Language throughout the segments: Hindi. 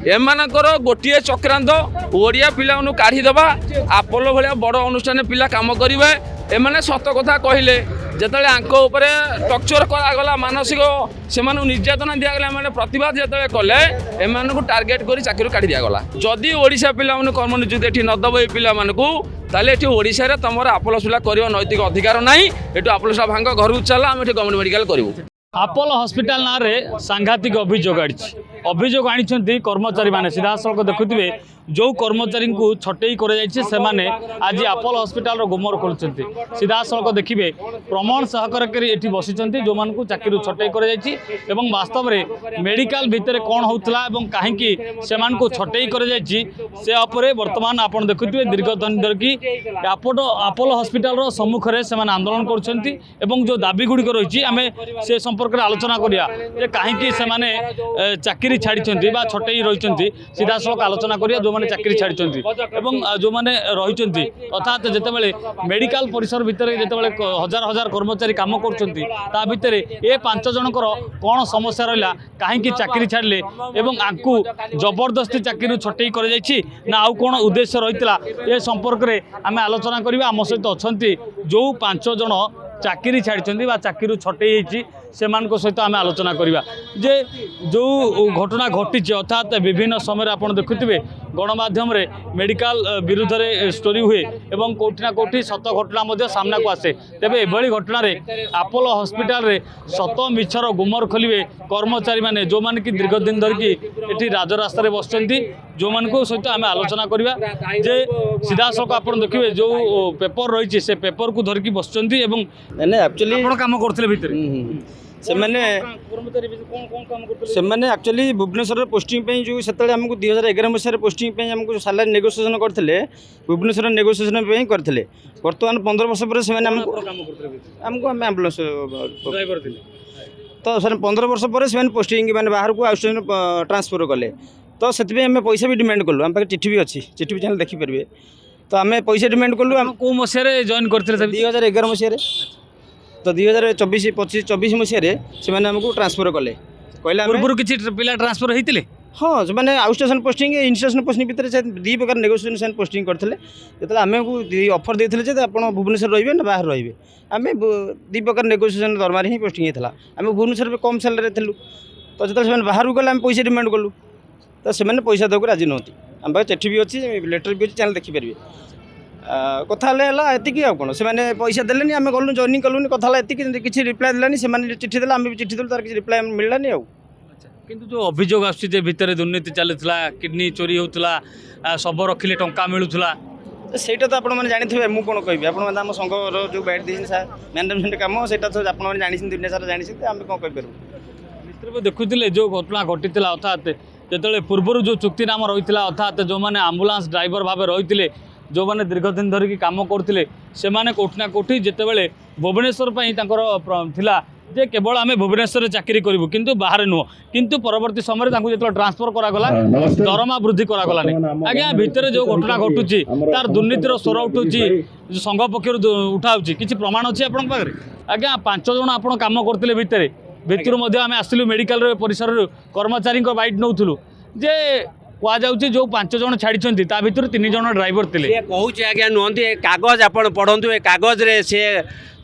एमानकर गोटे चक्रांत ओडिया पिला काढ़ीदे आपोलो भाया बड़ अनुष्ठान पिला कम करेंगे एमाने सत कथा कहले जिते आंपर टर्चर करागला मानसिक से निर्यातना दिगला मैंने प्रतिवाद जिते कले एम टार्गेट कर चाकरी काढ़ी दिगला जदि ओडिशा पिला कर्म नियुक्ति ये नदब ये पिला ताले ओडिशा तुम आपोलो सुला कर नैतिक अधिकार ना ये आपोलो सुला भांग घर को चला आम गवर्नमेंट मेडिकल करूँ। आपोलो हॉस्पिटल ना रे सांघातिक अभियोग आनी कर्मचारी माने सीधा सड़क देखुवे जो कर्मचारी को छटई कर आज आपोलो हॉस्पिटल गुमर खोलुंट सीधा सड़क देखिए प्रमाण सहकारी ये बसी जो मान चाकरी छटई कर वास्तव में मेडिकल भितर कौन होता कहीं से छटई कर बर्तमान आप देखुए दीर्घ दिन धरिकी आपोलो हॉस्पिटल सम्मुखें से आंदोलन कर जो दाबी गुड़िक रही आम से संपर्क में आलोचना करिया कहीं से चाकरी छाड़ी छटई रही सीधा सड़क आलोचना करिया जो मैंने चाकरी छाड़ी जो मैंने रही अर्थात जितेबाला मेडिकल परिसर भितर जितेबाला हजार हजार कर्मचारी काम कर ये 5 जनकर कौन समस्या रहा कहीं चाकरी छाड़े आपको जबरदस्ती चाकरी छटई कर आउ कौन उद्देश्य रही संपर्क में आम आलोचना करवा आम सहित अच्छा जो 5 जन चाकरी छाड़ी चाकरी छटई से सहित आम आलोचना करवा जे जो घटना घटी अर्थात विभिन्न समय आप देखुवे गणमाध्यम मेडिकल विरुद्ध में स्टोरी हुए और कौटिना कौटि सत घटना सामना को आसे तेज एभली घटना आपोलो हॉस्पिटल रे सत मिछर गुमर खोलिए कर्मचारी माने जो मान कि दीर्घ दिन धरिकी ये राजरास्तार बस जो मान सहित आम आलोचना करवा जे सीधा सड़क आप देखिए जो पेपर रही से पेपर को धरिकी बस एक्चुअली काम करते भितर से एक्चुअली भुवनेश्वर पोस्टिंग जो से आमको 2011 मसीह पोस्टिंग आमको सालारी नेगोसीएसन करते भुवनेश्वर नेगोसीएसन करते बर्तमान 15 वर्ष पर से आमको आम एम्बुलेंस तो सर 15 वर्ष पर से पोस्टिंग मैंने बाहर को आउटस्टेशन ट्रांसफर कले तो से आम पैसा भी डिमांड कलु आम पाखे चिठी भी अच्छी चिठी भी चैनल देखिपारे तो आम पैसा डिमांड कलु आम कौ मसीह जॉइन करते 2011 मसीह तो 2024 मसीह से आमको ट्रांसफर कले कहले पूर्व किसी पिला ट्रांसफर होते हाँ जो मैंने out station posting in station posting भितर से 2 प्रकार नेगोसीएसन पोस्टिंग करते जो आम को ऑफर देते आप भुवनेश्वर रे ना बाहर रे आम 2 प्रकार नेगोसीएसन दरमार ही पोस्टिंग होता आम भुवनेश्वर में कम सैलरी थी तो जो बाहर को गले आम पैसा डिमांड कलु तो से पैसा देक राजी नहती आम पाखे चिठी भी अच्छी लेटर भी अच्छी चैनल देखिपारे कथा एति कौन से पैसा देलेनी आम गलु जॉइनिंग कलुनी कथा किसी रिप्लाई देलानी से चिठी देला आम भी चिठी देलु तार किसी रिप्लाई मिललानी आउ किंतु जो अभियोग आसुचे भितर दुर्नीति चलुला किडनी चोरी होता शब रखिले टंका मिलूला सेटा तो आपने जानी मुझे कौन कहि आप संघर जो बैठ दी मैनेजमेंट कम से आपने जानी दुनिया सारा जानी आम कौन कहीपर देखुले जो घटना घटी अर्थात जो पूर्व जो चुक्तिनामा रही अर्थात जो मैंने आम्बुलांस ड्राइवर भाव रही जो मैंने दीर्घ दिन धरिकी कम करते से कौटिना कौटि जितेबाला भुवनेश्वर थिला जे केवल आम भुवनेश्वर चाकरी करूँ किंतु बाहर नुह किंतु परवर्ती समय जो ट्रांसफर करागला दरमा वृद्धि करागलानी आज्ञा भितर जो घटना घटुची तार दुर्नीतिर स्वर उठुची संघ पक्ष उठाऊँच किसी प्रमाण अच्छी आपण पाखे आज्ञा 5 जन आप कम करते भितर आम आसलु मेडिकल परिसर कर्मचारी बाइट नौलु जे कहुच्छे जो 5 जन छाड़ी ता भर 3 जन ड्राइवर थे कहूँ आज्ञा नुहति कागज आप पढ़ु ए कागज रे से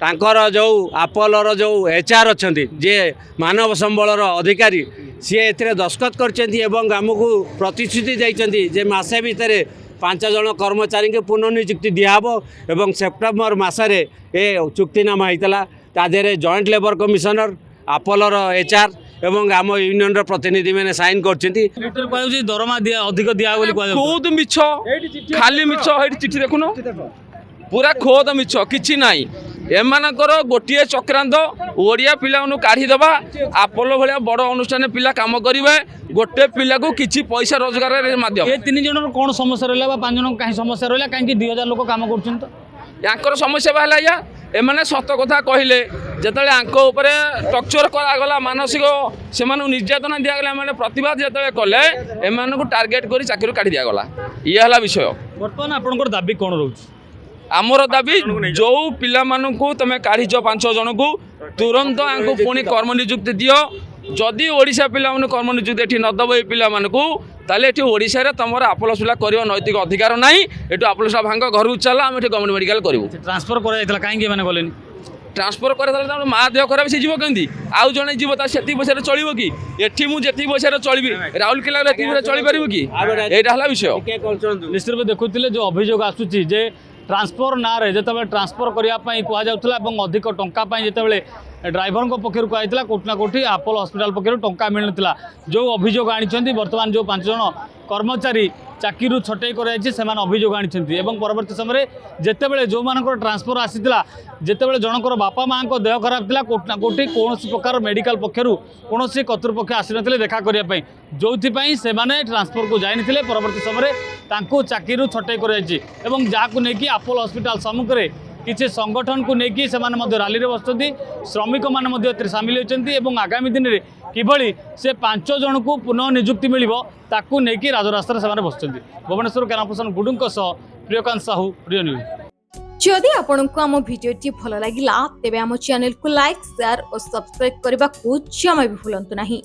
तांकर जो आपोलोर जो HR अच्छा जे मानव संबलर अधिकारी सी ए दस्खत करमको प्रतिश्रुति देते जे मसे भितर 5 जन कर्मचारी के पुनर्नियुक्ति दिहब एवं सेप्टेम्बर मसरे ये चुक्तिनामा होता तादेह जॉइंट लेबर कमिशनर आपोलोर HR एवं आम यूनियन प्रतिनिधि मैंने साइन कर दरमा दिया अधिक दिया खोद मिछ खाली मिछ चिठी देखुन पूरा खोद मिछ किछि नाई एमानकर गोटे चक्रांत ओडिया पिला काढ़ीदे आपोलो भाया बड़ अनुष्ठान पिला कम करेंगे गोटे पिला को किछि पैसा रोजगार माध्यम ये 3 जन कौन समस्या रहा 5 जन कहीं समस्या रहा कहीं 2000 लोक कम कर समस्या बाहला या एमाने सत कथा कहले जिते आंपर टर्चर करागला मानसिक से निर्यातना दिगला मैंने प्रतिवाद जिते कले एम टार्गेट कर चाकरी काढ़ी दिगला ये है विषय बर्तमान आपंकर दाबी कौन रोच आमर दाबी जो पिला तुम काढ़ीच 5 जन को तुरंत आंको पुणी कर्म नियुक्ति दियो जदि ओडिशा पिला कर्म नियुक्ति एठी नदब ए पिला मानकू ताले एठी ओडिशा रे तमर आपोलो हॉस्पिटल करियो नैतिक अधिकार नाही एठू आपोलो हॉस्पिटल भांग घर चला हम एठी गवर्नमेंट मेडिकल करिवो ट्रांसफर करा जायतला काहे माने गलेनी ट्रांसफर कर माँ देह खराब से जीव केमती आउ जड़े जीव से पैसा चलो कि एठी मुझे पैसा चलि राउरकेला पैसा चल पार कि यहाँ है विषय निश्चित रूप देखुले जो अभियोग आसूची जे ट्रांसफर ना जो ट्रांसफर करने कहला अधिक टंका जिते ड्राइवर पक्षर कहला कोटि ना कोटि आपोलो हॉस्पिटल पक्षर टंका मिलता जो अभियोग आनी बर्तमान जो 5 जन कर्मचारी चाकरी छटई कर अभियोग आनी परवर्त समय जितेबाला जो मान ट्रांसफर आसीला जितेबाला जनकर बापा माँ देह खराब था कोटि ना कोटि कौन प्रकार मेडिकल पक्षर कौन कर्तृपक्ष आसी ना देखा करने जो से ट्रांसफर को जाते परवर्त समय चाकरी छटई कर आपोलो हॉस्पिटल सम्मुख में किसी संगठन को लेकिन से रैली में बसुँच श्रमिक मैंने सामिल होती आगामी दिन में किभली से 5 जन को पुनः नियुक्ति मिल ताकू नहीं राजरास्तार से बसुँच भुवनेश्वर कैमरापर्सन गुडुंक सह प्रियकांत साहू रियो न्यूज। जदि आपंक आम भिडी भल लगा तेब आम चैनल को लाइक शेयर और सब्सक्राइब करने को जमा भी भूलु नहीं।